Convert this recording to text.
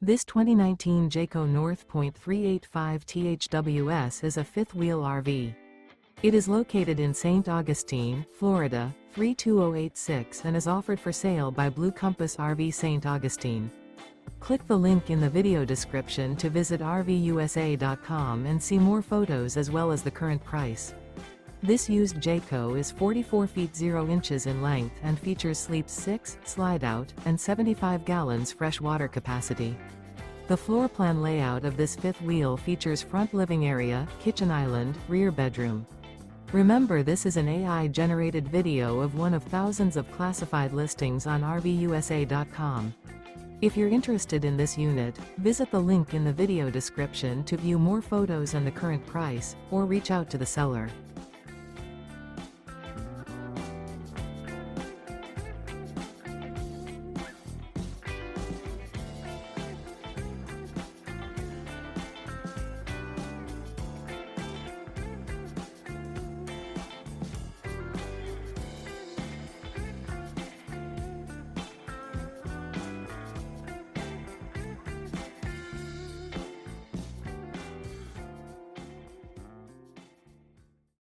This 2019 Jayco North Point 385 THWS is a fifth-wheel RV. It is located in St. Augustine, Florida, 32086 and is offered for sale by Blue Compass RV St. Augustine. Click the link in the video description to visit RVUSA.com and see more photos as well as the current price. This used Jayco is 44 feet 0 inches in length and features sleeps 6, Slideout, and 75 gallons fresh water capacity. The floor plan layout of this fifth wheel features front living area, kitchen island, rear bedroom. Remember, this is an AI-generated video of one of thousands of classified listings on RVUSA.com. If you're interested in this unit, visit the link in the video description to view more photos and the current price, or reach out to the seller.